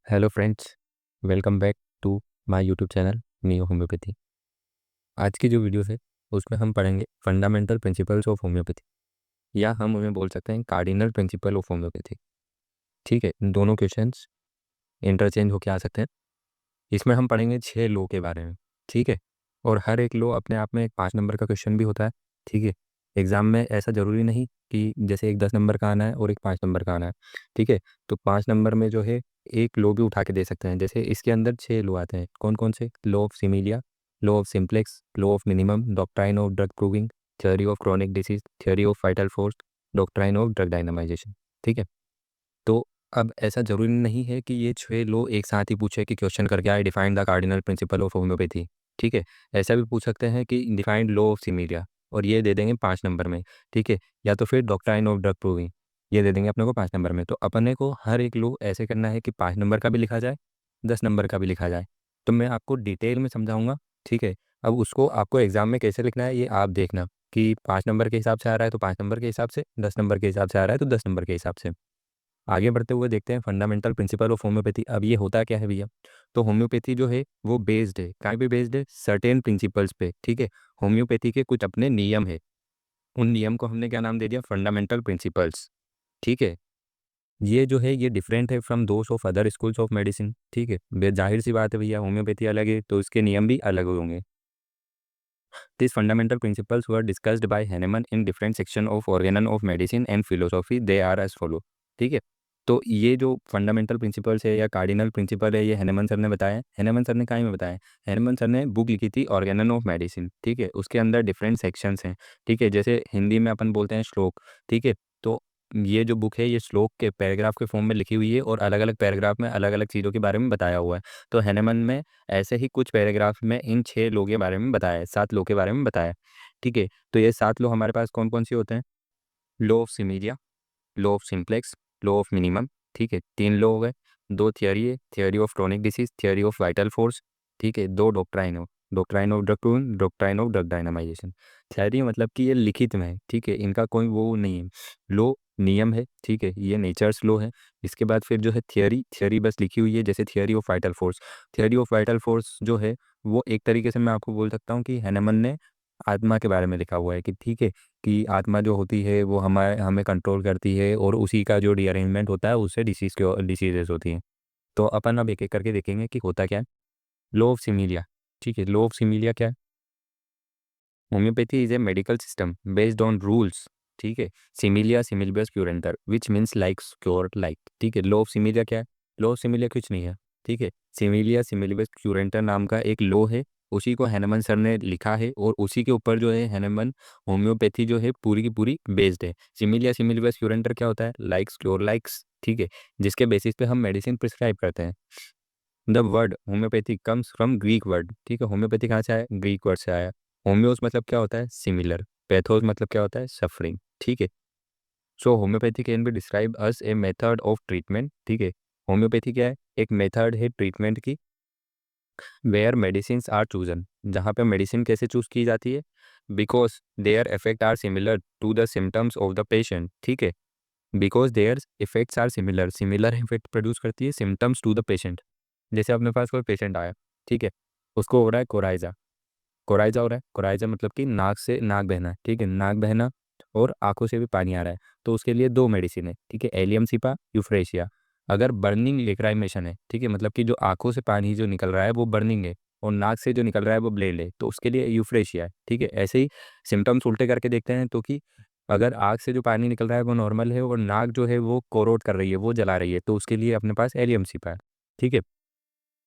Hello friends, welcome back to my YouTube channel neo homeopathy. आज की जो video है उसमें हम पढ़ेंगे फंडामेंटल प्रिंसिपल्स ऑफ होम्योपैथी, या हम उन्हें बोल सकते हैं कार्डिनल प्रिंसिपल ऑफ होम्योपैथी। ठीक है, दोनों क्वेश्चंस इंटरचेंज होके आ सकते हैं। इसमें हम पढ़ेंगे 6 लॉ के बारे में। ठीक है, और हर एक लॉ अपने आप में एक 5 नंबर का क्वेश्चन भी होता है। ठीक है, एग्जाम में ऐसा ज़रूरी नहीं कि जैसे एक 10 नंबर का आना है और एक 5 नंबर का आना है। ठीक है, तो 5 नंबर में जो है एक लॉ भी उठा के दे सकते हैं। जैसे इसके अंदर 6 लॉ आते हैं, कौन कौन से? Law of similia, law of simplex, law of minimum, doctrine of drug proving, theory of chronic disease, theory of vital force, doctrine of drug dynamization. ठीक है, तो अब ऐसा ज़रूरी नहीं है कि ये 6 लॉ एक साथ ही पूछे कि क्वेश्चन करके आए defined the cardinal principle of homeopathy. ठीक है, ऐसा भी पूछ सकते हैं कि डिफाइंड लॉ ऑफ सिमिलिया, और ये दे देंगे 5 नंबर में। ठीक है, या तो फिर डॉक्ट्राइन ऑफ ड्रग प्रूविंग, ये दे देंगे अपने को 5 नंबर में। तो अपने को हर एक लॉ ऐसे करना है कि 5 नंबर का भी लिखा जाए, 10 नंबर का भी लिखा जाए। तो मैं आपको डिटेल में समझाऊंगा। ठीक है, अब उसको आपको एग्जाम में कैसे लिखना है ये आप देखना कि 5 नंबर के हिसाब से आ रहा है तो 5 नंबर के हिसाब से, 10 नंबर के हिसाब से आ रहा है तो 10 नंबर के हिसाब से। आगे बढ़ते हुए देखते हैं फंडामेंटल प्रिंसिपल ऑफ होम्योपैथी। अब ये होता क्या है भैया? तो होम्योपैथी जो है वो बेस्ड है, कहाँ पे बेस्ड है? सर्टेन प्रिंसिपल्स पे। ठीक है, होम्योपैथी के कुछ अपने नियम है, उन नियम को हमने क्या नाम दे दिया? Fundamental principles. ठीक है, ये जो है ये डिफरेंट है from those of other schools of medicine. ठीक है, जाहिर सी बात है भैया, होम्योपैथी अलग है तो इसके नियम भी अलग होंगे। These fundamental principles were discussed by Hahnemann in different section of organon of medicine and philosophy. They are as follow. ठीक है, तो ये जो फंडामेंटल प्रिंसिपल्स है या कार्डिनल प्रिंसिपल है ये हैनेमन सर ने बताया। हैनेमन सर ने कहाँ में बताया? हैनेमन सर ने बुक लिखी थी ऑर्गेनन ऑफ मेडिसिन। ठीक है, उसके अंदर डिफरेंट सेक्शंस हैं। ठीक है, जैसे हिंदी में अपन बोलते हैं श्लोक। ठीक है, तो ये जो बुक है ये श्लोक के पैराग्राफ के फॉर्म में लिखी हुई है और अलग अलग पैराग्राफ में अलग अलग चीज़ों के बारे में बताया हुआ है। तो हैनेमन में ऐसे ही कुछ पैराग्राफ में इन 6 लोगों के बारे में बताया है, 7 लोग के बारे में बताया है। ठीक है, तो ये 7 लोग हमारे पास कौन कौन से होते हैं? Law of similia, law of simplex, law of minimum. ठीक है, 3 लॉ हो गए। 2 थियरी है, theory of chronic disease, theory of vital force. ठीक है, 2 डॉक्ट्राइन हो, doctrine of drug proving, doctrine of drug dynamization. Theory मतलब कि ये लिखित में है। ठीक है, इनका कोई वो नहीं है। लॉ नियम है। ठीक है, ये नेचर्स लॉ है। इसके बाद फिर जो है थियरी, थियरी बस लिखी हुई है, जैसे theory of vital force. Theory of vital force जो है वो एक तरीके से मैं आपको बोल सकता हूँ कि हैनेमन ने आत्मा के बारे में लिखा हुआ है कि ठीक है, कि आत्मा जो होती है वो हमारे हमें कंट्रोल करती है और उसी का जो रीअरेंजमेंट होता है उससे डिसीजेस होती हैं। तो अपन अब एक एक करके देखेंगे कि होता क्या है। Law of similia. ठीक है, लॉ ऑफ सिमिलिया क्या है? Homeopathy is a medical system based on rules. ठीक है, similia similibus curentur which means like cure like. ठीक है, लॉ ऑफ सिमिलिया क्या है? लॉ ऑफ सिमिलिया कुछ नहीं है। ठीक है, सिमिलिया सिमिलिबस क्यूरेंटर नाम का एक लॉ है, उसी को हैनेमन सर ने लिखा है और उसी के ऊपर जो है हैनेमन होम्योपैथी जो है पूरी की पूरी बेस्ड है। सिमिलिया सिमिलिबस क्यूरेंटर क्या होता है? Likes cure likes. ठीक है, जिसके बेसिस पे हम मेडिसिन प्रिस्क्राइब करते हैं। The word homeopathy comes from Greek word. ठीक है, होम्योपैथी कहाँ से आया? ग्रीक वर्ड से आया। होम्योस मतलब क्या होता है? सिमिलर। पैथोस मतलब क्या होता है? सफरिंग। ठीक है, so homeopathy can be describe as a method of treatment. ठीक है, होम्योपैथी क्या है? एक मेथड है ट्रीटमेंट की, वेयर मेडिसिन आर चूजन, जहाँ पे मेडिसिन कैसे चूज की जाती है? Because their effect are similar to the symptoms of the patient. ठीक है, because their effects are similar, similar effect produce करती है सिम्टम्स टू द पेशेंट। जैसे अपने पास कोई पेशेंट आया, ठीक है, उसको हो रहा है कोराइजा। कोराइजा हो रहा है, कोराइजा मतलब कि नाक से नाक बहना। ठीक है, नाक बहना और आंखों से भी पानी आ रहा है, तो उसके लिए 2 मेडिसिन है। ठीक है, एलियम सिपा, यूफ्रेशिया। अगर बर्निंग लेक्राइमेशन है, ठीक है, मतलब कि जो आंखों से पानी जो निकल रहा है वो बर्निंग है और नाक से जो निकल रहा है वो ब्लेड है, तो उसके लिए यूफ्रेशिया है। ठीक है, ऐसे ही सिम्टम्स उल्टे करके देखते हैं तो कि अगर आँख से जो पानी निकल रहा है वो नॉर्मल है और नाक जो है वो कोरोट कर रही है, वो जला रही है, तो उसके लिए अपने पास एलियम सिपा है। ठीक है,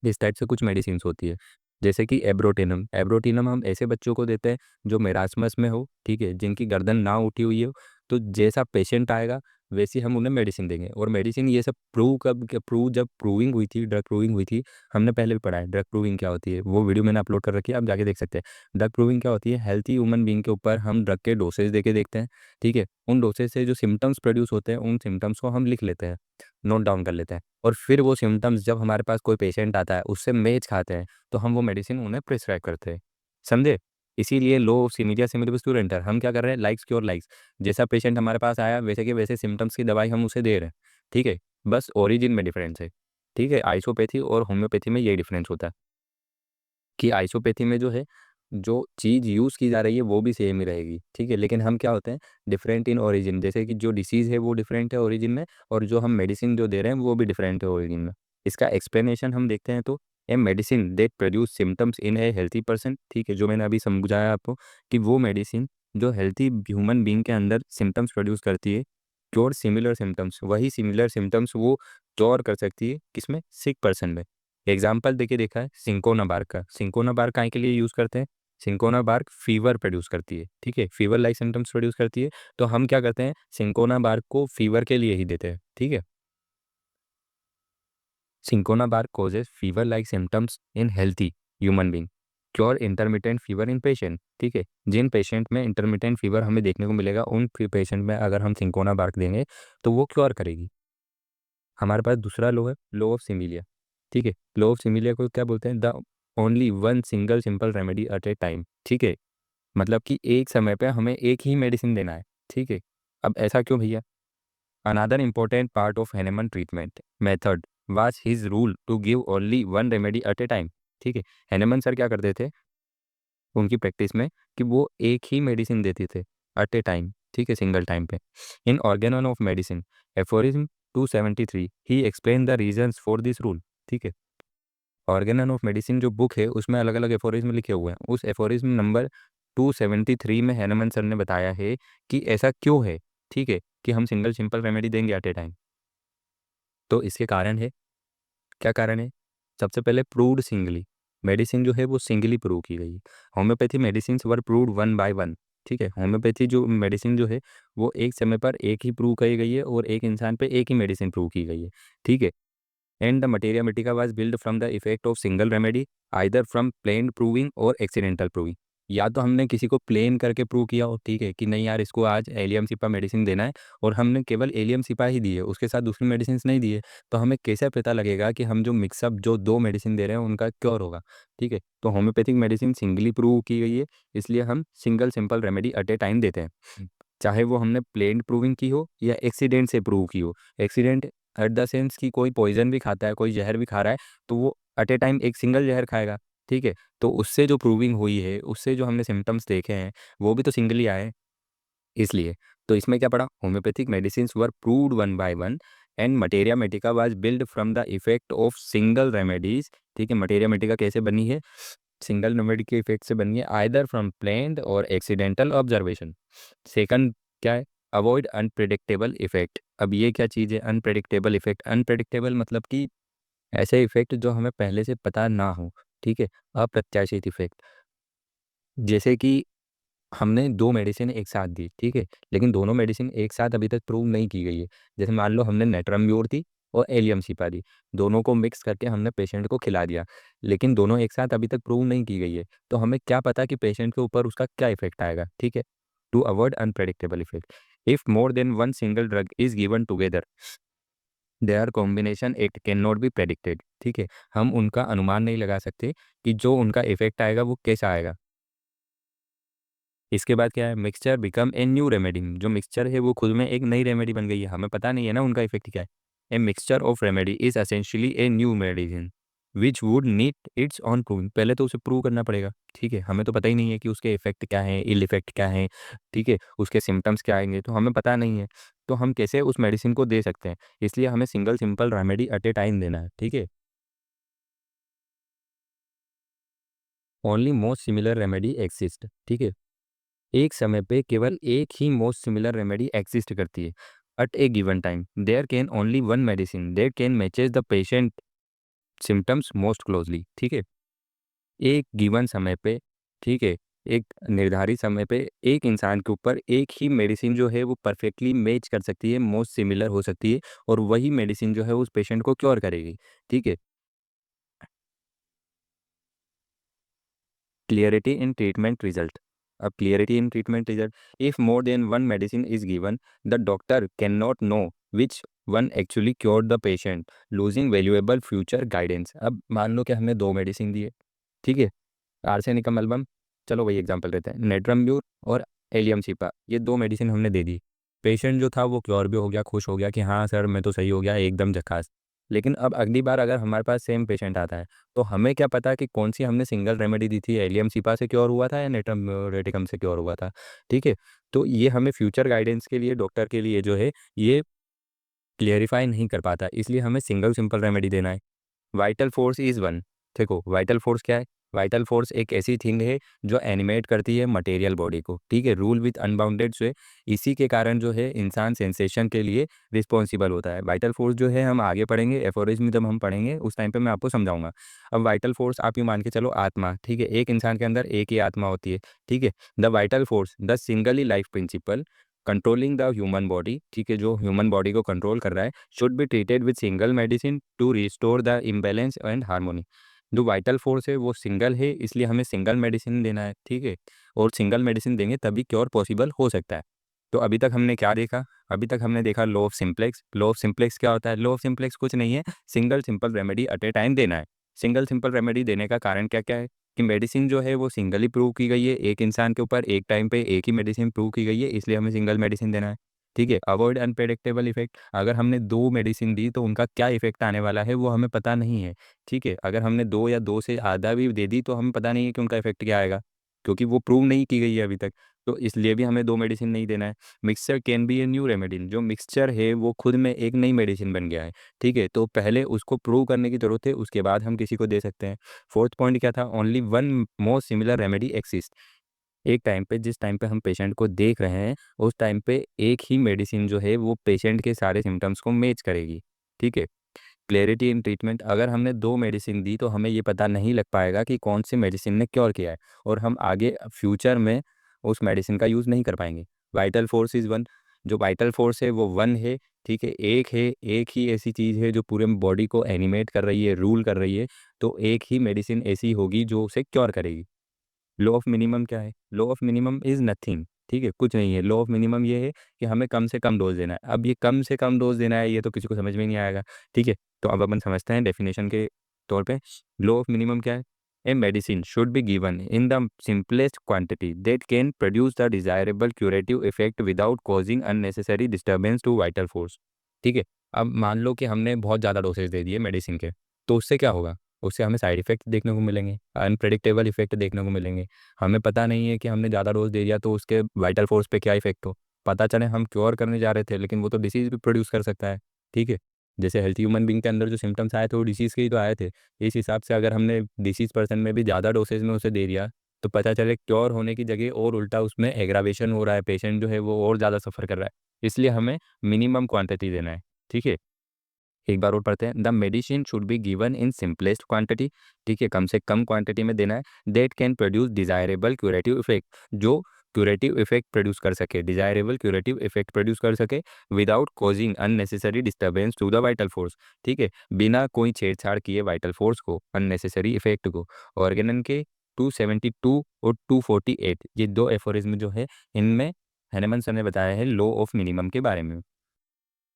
इस टाइप से कुछ मेडिसिन होती है। जैसे कि एब्रोटिनम, एब्रोटिनम हम ऐसे बच्चों को देते हैं जो मेरास्मस में हो, ठीक है, जिनकी गर्दन ना उठी हुई हो। तो जैसा पेशेंट आएगा वैसे हम उन्हें मेडिसिन देंगे। और मेडिसिन ये सब प्रूव जब प्रूविंग हुई थी, ड्रग प्रूविंग हुई थी, हमने पहले भी पढ़ा है ड्रग प्रूविंग क्या होती है, वो वीडियो मैंने अपलोड कर रखी है, आप जाके देख सकते हैं। ड्रग प्रूविंग क्या होती है? हेल्थी ह्यूमन बीइंग के ऊपर हम ड्रग के डोसेज दे के देखते हैं। ठीक है, उन डोसेज से जो सिम्टम्स प्रोड्यूस होते हैं उन सिम्टम्स को हम लिख लेते हैं, नोट डाउन कर लेते हैं, और फिर वो सिम्टम्स जब हमारे पास कोई पेशेंट आता है उससे मैच खाते हैं तो हम वो मेडिसिन उन्हें प्रिस्क्राइब करते हैं। समझे? इसीलिए लो सीमीडिया सिमिलर स्टूडेंट हम क्या कर रहे हैं? लाइक्स क्योर लाइक्स, जैसा पेशेंट हमारे पास आया वैसे के वैसे सिम्टम्स की दवाई हम उसे दे रहे हैं। ठीक है, बस ओरिजिन में डिफरेंस है। ठीक है, आइसोपैथी और होम्योपैथी में यही डिफरेंस होता है कि आइसोपैथी में जो है, जो चीज़ यूज़ की जा रही है वो भी सेम ही रहेगी, ठीक है, लेकिन हम क्या होते हैं, डिफरेंट इन ओरिजिन, जैसे कि जो डिसीज़ है वो डिफरेंट है ओरिजिन में, और जो हम मेडिसिन जो दे रहे हैं वो भी डिफरेंट है ओरिजिन में। इसका एक्सप्लेनेशन हम देखते हैं तो, a medicine that produce symptoms in A healthy person, ठीक है, जो मैंने अभी समझाया आपको कि वो मेडिसिन जो हेल्थी ह्यूमन बीइंग के अंदर सिम्टम्स प्रोड्यूस करती है, क्योर सिमिलर सिम्टम्स, वही सिमिलर सिम्टम्स वो क्योर कर सकती है किसमें, सिक पर्सन में। एग्जाम्पल देखिए, देखा है सिंकोना बार्क का। सिंकोना बार्क काय के लिए यूज़ करते हैं, सिंकोना बार्क फीवर प्रोड्यूस करती है, ठीक है, फीवर लाइक सिम्टम्स प्रोड्यूस करती है, तो हम क्या करते हैं, सिंकोना बार्क को फीवर के लिए ही देते हैं, ठीक है। Cinchona bark causes fever like symptoms in healthy human being, cure intermittent fever in patient, ठीक है, जिन पेशेंट में इंटरमिटेंट फीवर हमें देखने को मिलेगा उन पेशेंट में अगर हम सिंकोना बार्क देंगे तो वो क्योर करेगी। हमारे पास दूसरा लो है, लो ऑफ सिमिलिया, ठीक है, लो ऑफ सिमिलिया को क्या बोलते हैं, the only one single simple remedy at a time, ठीक है, मतलब कि एक समय पे हमें एक ही मेडिसिन देना है, ठीक है। अब ऐसा क्यों भैया, another important part of Hahnemann treatment method was his rule to give only one remedy at a time, ठीक है। हैनेमन सर क्या करते थे उनकी प्रैक्टिस में, कि वो एक ही मेडिसिन देते थे एट ए टाइम, ठीक है, सिंगल टाइम पे। In organon of medicine aphorism 273 he explain the reasons for this rule, ठीक है। ऑर्गेनन ऑफ मेडिसिन जो बुक है उसमें अलग अलग एफोरिज्म लिखे हुए हैं, उस एफोरिज्म नंबर 273 में हैनमन सर ने बताया है कि ऐसा क्यों है, ठीक है, कि हम सिंगल सिंपल रेमेडी देंगे एट ए टाइम। तो इसके कारण है, क्या कारण है, सबसे पहले प्रूव्ड सिंगली, मेडिसिन जो है वो सिंगली प्रूव की गई है। Homeopathy medicine were proved one by one, ठीक है, होम्योपैथी जो मेडिसिन जो है वो एक समय पर एक ही प्रूव की गई है और एक इंसान पे एक ही मेडिसिन प्रूव की गई है, ठीक है। And the materia medica was built from the effect of single remedy, either from plain proving और accidental proving। या तो हमने किसी को प्लेन करके प्रूव किया हो, ठीक है, कि नहीं यार इसको आज एलियम सिपा मेडिसिन देना है, और हमने केवल एलियम सिपा ही दी है, उसके साथ दूसरी मेडिसिन नहीं दी है, तो हमें कैसे पता लगेगा कि हम जो मिक्सअप जो दो मेडिसिन दे रहे हैं उनका क्योर होगा, ठीक है। तो होम्योपैथिक मेडिसिन सिंगली प्रूव की गई है, इसलिए हम single simple remedy at a time देते हैं, चाहे वो हमने प्लेन प्रूविंग की हो या एक्सीडेंट से प्रूव की हो। एक्सीडेंट एट द सेंस कि कोई पॉइजन भी खाता है, कोई जहर भी खा रहा है, तो वो एट ए टाइम एक सिंगल जहर खाएगा, ठीक है, तो उससे जो प्रूविंग हुई है, उससे जो हमने सिम्टम्स देखे हैं वो भी तो सिंगल ही आए, इसलिए। तो इसमें क्या पड़ा, homeopathic medicine were proved one by one and materia Medica was build from the effect of single remedies, ठीक है। मटेरिया मेडिका कैसे बनी है, सिंगल रेमेडी के इफेक्ट से बनी है, आइदर फ्रॉम प्लेन्ड और एक्सीडेंटल ऑब्जर्वेशन। सेकंड क्या है, अवॉइड अनप्रिडिक्टेबल इफेक्ट। अब ये क्या चीज़ है, अनप्रिडिक्टेबल इफेक्ट, अनप्रिडिक्टेबल मतलब कि ऐसे इफेक्ट जो हमें पहले से पता ना हो, ठीक है, अप्रत्याशित इफेक्ट, जैसे कि हमने दो मेडिसिन एक साथ दी, ठीक है, लेकिन दोनों मेडिसिन एक साथ अभी तक प्रूव नहीं की गई है। जैसे मान लो हमने नेट्रम्ब्योर दी और एलियम सिपा दी, दोनों को मिक्स करके हमने पेशेंट को खिला दिया, लेकिन दोनों एक साथ अभी तक प्रूव नहीं की गई है, तो हमें क्या पता कि पेशेंट के ऊपर उसका क्या इफेक्ट आएगा, ठीक है। To avoid unpredictable effect, if more than one single drug is given together their combination it can not be predicted, ठीक है, हम उनका अनुमान नहीं लगा सकते कि जो उनका इफेक्ट आएगा वो कैसा आएगा। इसके बाद क्या है, mixture become a new remedy, जो मिक्सचर है वो खुद में एक नई रेमेडी बन गई है, हमें पता नहीं है ना उनका इफेक्ट क्या है। A mixture of remedy is essentially a new medicine which would need it's on proving, पहले तो उसे प्रूव करना पड़ेगा, ठीक है, हमें तो पता ही नहीं है कि उसके इफेक्ट क्या है, इल इफेक्ट क्या है, ठीक है, उसके सिम्टम्स क्या आएंगे, तो हमें पता नहीं है, तो हम कैसे उस मेडिसिन को दे सकते हैं, इसलिए हमें single simple remedy at a time देना है, ठीक है। Only most similar remedy exist, ठीक है, एक समय पे केवल एक ही मोस्ट सिमिलर रेमेडी एग्जिस्ट करती है। At a given time there can only one medicine there can matches the patient symptoms most closely, ठीक है, एक गिवन समय पे, ठीक है, एक निर्धारित समय पे एक इंसान के ऊपर एक ही मेडिसिन जो है वो परफेक्टली मैच कर सकती है, मोस्ट सिमिलर हो सकती है, और वही मेडिसिन जो है उस पेशेंट को क्योर करेगी, ठीक है। क्लियरिटी इन ट्रीटमेंट रिजल्ट, अब clarity in treatment result, if more than one medicine is given the doctor can not know which one actually cure the patient, losing valuable future guidance. अब मान लो कि हमने दो medicine दिए, ठीक है, arsenicum album, चलो वही एग्जांपल देते हैं, नेट्रम्ब्यूर और एलियम सिपा, ये दो मेडिसिन हमने दे दी, पेशेंट जो था वो क्योर भी हो गया, खुश हो गया कि हाँ सर मैं तो सही हो गया एकदम झकास, लेकिन अब अगली बार अगर हमारे पास सेम पेशेंट आता है तो हमें क्या पता कि कौन सी हमने सिंगल रेमेडी दी थी, एलियम सिपा से क्योर हुआ था या नेटम रेटिकम से क्योर हुआ था। ठीक है, तो ये हमें फ्यूचर गाइडेंस के लिए, डॉक्टर के लिए जो है ये क्लियरिफाई नहीं कर पाता, इसलिए हमें सिंगल सिंपल रेमेडी देना है। Vital force is one. देखो वाइटल फोर्स क्या है, वाइटल फोर्स एक ऐसी थिंग है जो एनिमेट करती है मटेरियल बॉडी को। ठीक है, रूल विथ अनबाउंडेड से इसी के कारण जो है इंसान सेंसेशन के लिए रिस्पॉन्सिबल होता है। वाइटल फोर्स जो है हम आगे पढ़ेंगे, एफोरिज्म जब हम पढ़ेंगे उस टाइम पे मैं आपको समझाऊंगा। अब वाइटल फोर्स आप ये मान के चलो आत्मा। ठीक है, एक इंसान के अंदर एक ही आत्मा होती है। ठीक है, the vital force the singly life principal controlling the human body, ठीक है, जो ह्यूमन बॉडी को कंट्रोल कर रहा है, should be treated with single medicine to restore the imbalance and harmony. जो वाइटल फोर्स है वो सिंगल है, इसलिए हमें सिंगल मेडिसिन देना है। ठीक है, और सिंगल मेडिसिन देंगे तभी क्योर पॉसिबल हो सकता है। तो अभी तक हमने क्या देखा, अभी तक हमने देखा law of simplex. Law of simplex क्या होता है, लॉ ऑफ सिंप्लेक्स कुछ नहीं है, single simple remedy at a time देना है। सिंगल सिंपल रेमेडी देने का कारण क्या क्या है कि मेडिसिन जो है वो सिंगली प्रूव की गई है, एक इंसान के ऊपर एक टाइम पे एक ही मेडिसिन प्रूव की गई है, इसलिए हमें सिंगल मेडिसिन देना है। ठीक है, अवॉइड अनप्रेडिक्टेबल इफेक्ट, अगर हमने दो मेडिसिन दी तो उनका क्या इफेक्ट आने वाला है वो हमें पता नहीं है। ठीक है, अगर हमने दो या दो से आधा भी दे दी तो हमें पता नहीं है कि उनका इफेक्ट क्या आएगा, क्योंकि वो प्रूव नहीं की गई है अभी तक। तो इसलिए भी हमें दो मेडिसिन नहीं देना है। Mixture can be a new remedy, जो मिक्सचर है वो खुद में एक नई मेडिसिन बन गया है। ठीक है, तो पहले उसको प्रूव करने की जरूरत है, उसके बाद हम किसी को दे सकते हैं। फोर्थ पॉइंट क्या था, only one more similar remedy exist. एक टाइम पे, जिस टाइम पे हम पेशेंट को देख रहे हैं उस टाइम पे एक ही मेडिसिन जो है वो पेशेंट के सारे सिम्टम्स को मैच करेगी। ठीक है, क्लैरिटी इन ट्रीटमेंट, अगर हमने दो मेडिसिन दी तो हमें ये पता नहीं लग पाएगा कि कौन सी मेडिसिन ने क्योर किया है, और हम आगे फ्यूचर में उस मेडिसिन का यूज़ नहीं कर पाएंगे। वाइटल फोर्स इज़ वन, जो वाइटल फोर्स है वो वन है। ठीक है, एक है, एक ही ऐसी चीज़ है जो पूरे बॉडी को एनिमेट कर रही है, रूल कर रही है, तो एक ही मेडिसिन ऐसी होगी जो उसे क्योर करेगी। लॉ ऑफ मिनिमम क्या है, law of minimum is nothing. ठीक है, कुछ नहीं है। लॉ ऑफ मिनिमम ये है कि हमें कम से कम डोज देना है। अब ये कम से कम डोज देना है ये तो किसी को समझ में नहीं आएगा। ठीक है, तो अब अपन समझते हैं डेफिनेशन के तौर पे। लॉ ऑफ मिनिमम क्या है, a medicine should be given in the simplest quantity that can produce the desirable curative effect without causing unnecessary disturbance to vital force. ठीक है, अब मान लो कि हमने बहुत ज़्यादा डोसेज दे दिए मेडिसिन के, तो उससे क्या होगा, उससे हमें साइड इफेक्ट देखने को मिलेंगे, अनप्रेडिक्टेबल इफेक्ट देखने को मिलेंगे। हमें पता नहीं है कि हमने ज़्यादा डोज दे दिया तो उसके वाइटल फोर्स पे क्या इफेक्ट हो। पता चले हम क्योर करने जा रहे थे लेकिन वो तो डिसीज़ भी प्रोड्यूस कर सकता है। ठीक है, जैसे हेल्थी ह्यूमन बींग के अंदर जो सिम्टम्स आए थे वो डिसीज़ के ही तो आए थे। इस हिसाब से अगर हमने डिसीज़ पर्सन में भी ज़्यादा डोसेज में उसे दे दिया तो पता चले क्योर होने की जगह और उल्टा उसमें एग्रावेशन हो रहा है, पेशेंट जो है वो और ज़्यादा सफ़र कर रहा है। इसलिए हमें मिनिमम क्वांटिटी देना है। ठीक है, एक बार और पढ़ते हैं। The medicine should be given in simplest quantity, ठीक है, कम से कम क्वांटिटी में देना है। That can produce desirable curative effect, जो क्यूरेटिव इफेक्ट प्रोड्यूस कर सके, डिजायरेबल क्यूरेटिव इफेक्ट प्रोड्यूस कर सके without causing unnecessary disturbance to the vital force. ठीक है, बिना कोई छेड़छाड़ किए वाइटल फोर्स को, अननेसेसरी इफेक्ट को। ऑर्गेनन के 272 और 248 ये दो एफोरिज्म जो है इनमें हैनेमन सर ने बताया है लॉ ऑफ मिनिमम के बारे में।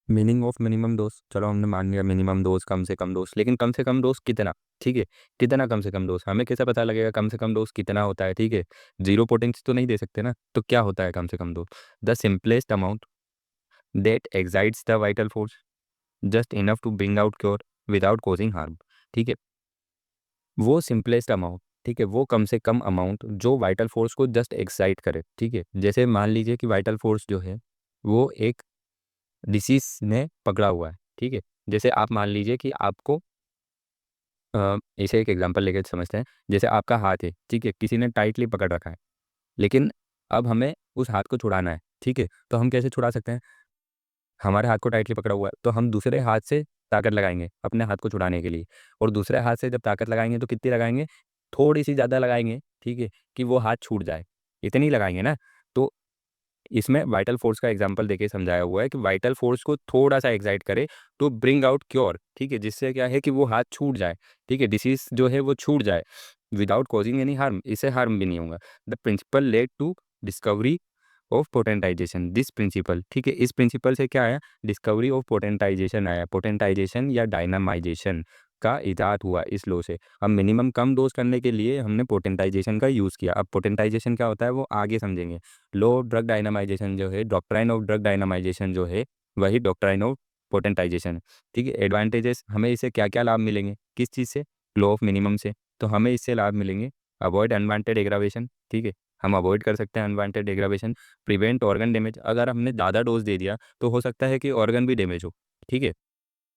मीनिंग ऑफ मिनिमम डोज, चलो हमने मान लिया मिनिमम डोज, कम से कम डोज, लेकिन कम से कम डोज कितना। ठीक है, कितना कम से कम डोज, हमें कैसे पता लगेगा कम से कम डोज कितना होता है। ठीक है, जीरो पोटेंसी तो नहीं दे सकते ना, तो क्या होता है कम से कम dose, the simplest amount that excites the vital force just enough to bring out cure without causing harm. ठीक है, वो सिंपलेस्ट अमाउंट, ठीक है, वो कम से कम अमाउंट जो वाइटल फोर्स को जस्ट एक्साइट करे। ठीक है, जैसे मान लीजिए कि वाइटल फोर्स जो है वो एक डिसीज ने पकड़ा हुआ है। ठीक है, जैसे आप मान लीजिए कि आपको इसे एक एग्जांपल लेके समझते हैं। जैसे आपका हाथ है, ठीक है, किसी ने टाइटली पकड़ रखा है, लेकिन अब हमें उस हाथ को छुड़ाना है। ठीक है, तो हम कैसे छुड़ा सकते हैं, हमारे हाथ को टाइटली पकड़ा हुआ है तो हम दूसरे हाथ से ताकत लगाएंगे अपने हाथ को छुड़ाने के लिए, और दूसरे हाथ से जब ताकत लगाएंगे तो कितनी लगाएंगे, थोड़ी सी ज़्यादा लगाएंगे। ठीक है, कि वो हाथ छूट जाए, इतनी लगाएंगे ना। तो इसमें वाइटल फोर्स का एग्जांपल देके समझाया हुआ है कि वाइटल फोर्स को थोड़ा सा एक्साइट करे टू ब्रिंग आउट क्योर। ठीक है, जिससे क्या है कि वो हाथ छूट जाए। ठीक है, डिसीज जो है वो छूट जाए विदाउट कॉजिंग एनी हार्म, इससे हार्म भी नहीं होगा। The principle led to discovery of potentization, this principle, ठीक है, इस प्रिंसिपल से क्या आया, डिस्कवरी ऑफ पोटेंटाइजेशन आया। पोटेंटाइजेशन या डायनामाइजेशन का इजाद हुआ इस लो से। अब मिनिमम कम डोज करने के लिए हमने पोटेंटाइजेशन का यूज़ किया। अब पोटेंटाइजेशन क्या होता है वो आगे समझेंगे। लो ड्रग डायनामाइजेशन जो है, डॉक्ट्राइन ऑफ ड्रग डायनामाइजेशन जो है, वही डॉक्ट्राइन ऑफ पोटेंटाइजेशन। ठीक है, एडवांटेजेस हमें इससे क्या क्या लाभ मिलेंगे, किस चीज़ से, लो ऑफ मिनिमम से। तो हमें इससे लाभ मिलेंगे, अवॉइड अनवांटेड एग्रावेशन। ठीक है, हम अवॉइड कर सकते हैं unwanted aggravation. Prevent organ damage, अगर हमने ज़्यादा डोज दे दिया तो हो सकता है कि ऑर्गन भी डैमेज हो। ठीक है,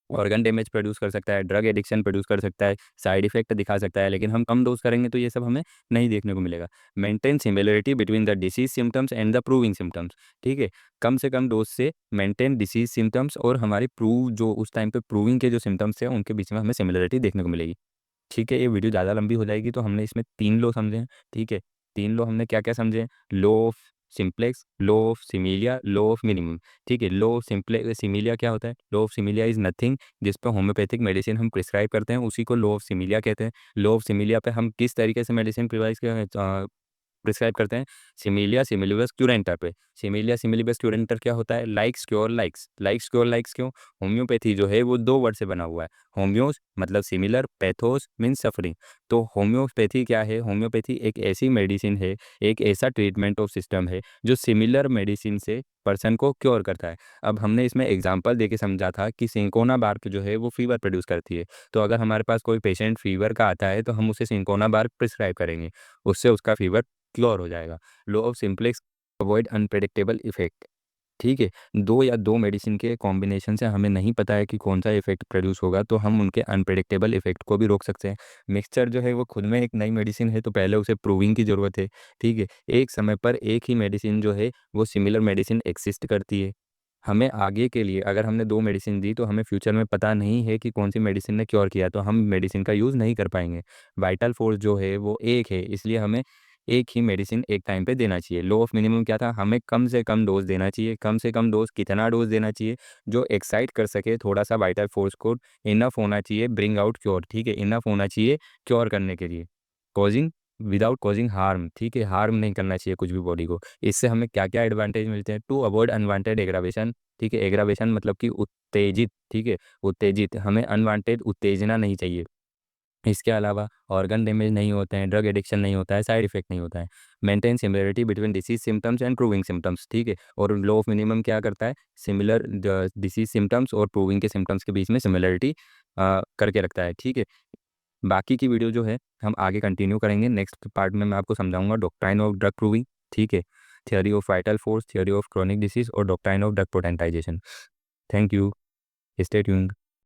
ऑर्गन डैमेज प्रोड्यूस कर सकता है, ड्रग एडिक्शन प्रोड्यूस कर सकता है, साइड इफेक्ट दिखा सकता है। लेकिन हम कम डोज करेंगे तो ये सब हमें नहीं देखने को मिलेगा। Maintain similarity between the disease symptoms and the proving symptoms. ठीक है, कम से कम डोज से मेंटेन डिसीज सिम्टम्स और हमारी प्रूव जो उस टाइम पे प्रूविंग के जो सिम्टम्स हैं उनके बीच में हमें सिमिलरिटी देखने को मिलेगी। ठीक है, ये वीडियो ज़्यादा लंबी हो जाएगी तो हमने इसमें 3 लॉ समझे हैं। ठीक है, 3 लॉ हमने क्या क्या समझे हैं, law of simplex, law of similia, law of minimum. ठीक है, लॉ ऑफ सिमिलिया क्या होता है, law of similia is nothing, जिस पर होम्योपैथिक मेडिसिन हम प्रिस्क्राइब करते हैं उसी को लॉ ऑफ सिमिलिया कहते हैं। लॉ ऑफ सिमिलिया पे हम किस तरीके से मेडिसिन प्रिस्क्राइब करते हैं, सिमिलिया सिमिलिबस क्यूरेंटर पे। सिमिलिया सिमिलिबस क्यूरेंटर क्या होता है, likes cure likes, likes cure likes क्यों, होम्योपैथी जो है वो 2 वर्ड से बना हुआ है। होम्योस मतलब सिमिलर, पैथोस मीन्स सफरिंग। तो होम्योपैथी क्या है, होम्योपैथी एक ऐसी मेडिसिन है, एक ऐसा ट्रीटमेंट ऑफ सिस्टम है जो सिमिलर मेडिसिन से पर्सन को क्योर करता है। अब हमने इसमें एग्जांपल देके समझा था कि सिंकोना बार्क जो है वो फीवर प्रोड्यूस करती है। तो अगर हमारे पास कोई पेशेंट फीवर का आता है तो हम उसे सिंकोना बार्क प्रिस्क्राइब करेंगे, उससे उसका फीवर क्योर हो जाएगा। Law of simplex, avoid unpredictable effect. ठीक है, दो या दो मेडिसिन के कॉम्बिनेशन से हमें नहीं पता है कि कौन सा इफेक्ट प्रोड्यूस होगा, तो हम उनके अनप्रेडिक्टेबल इफेक्ट को भी रोक सकते हैं। मिक्सचर जो है वो खुद में एक नई मेडिसिन है तो पहले उसे प्रूविंग की ज़रूरत है। ठीक है, एक समय पर एक ही मेडिसिन जो है वो सिमिलर मेडिसिन एक्सिस्ट करती है। हमें आगे के लिए अगर हमने 2 मेडिसिन दी तो हमें फ्यूचर में पता नहीं है कि कौन सी मेडिसिन ने क्योर किया, तो हम मेडिसिन का यूज़ नहीं कर पाएंगे। वाइटल फोर्स जो है वो एक है, इसलिए हमें एक ही मेडिसिन एक टाइम पे देना चाहिए। लो ऑफ मिनिमम क्या था, हमें कम से कम डोज देना चाहिए। कम से कम डोज कितना डोज देना चाहिए, जो एक्साइट कर सके थोड़ा सा वाइटल फोर्स को, इनफ होना चाहिए ब्रिंग आउट क्योर। ठीक है, इनफ होना चाहिए क्योर करने के लिए, कॉजिंग विदाउट कॉजिंग हार्म। ठीक है, हार्म नहीं करना चाहिए कुछ भी बॉडी को। इससे हमें क्या क्या एडवांटेज मिलते हैं, टू अवॉइड अनवांटेड एग्रावेशन। ठीक है, एग्रावेशन मतलब कि उत्तेजित। ठीक है, उत्तेजित, हमें अनवांटेड उत्तेजना नहीं चाहिए। इसके अलावा ऑर्गन डैमेज नहीं होते हैं, ड्रग एडिक्शन नहीं होता है, साइड इफेक्ट नहीं होता है। Maintain similarity between disease symptoms and proving symptoms. ठीक है, और लॉ ऑफ मिनिमम क्या करता है, सिमिलर डिसीज सिम्टम्स और प्रूविंग के सिम्टम्स के बीच में सिमिलरिटी करके रखता है। ठीक है, बाकी की वीडियो जो है हम आगे कंटिन्यू करेंगे। नेक्स्ट पार्ट में मैं आपको समझाऊंगा डॉक्ट्राइन ऑफ ड्रग प्रूविंग। ठीक है, theory of vital force, theory of chronic disease और doctrine of drug potentization. Thank you, stay tuned.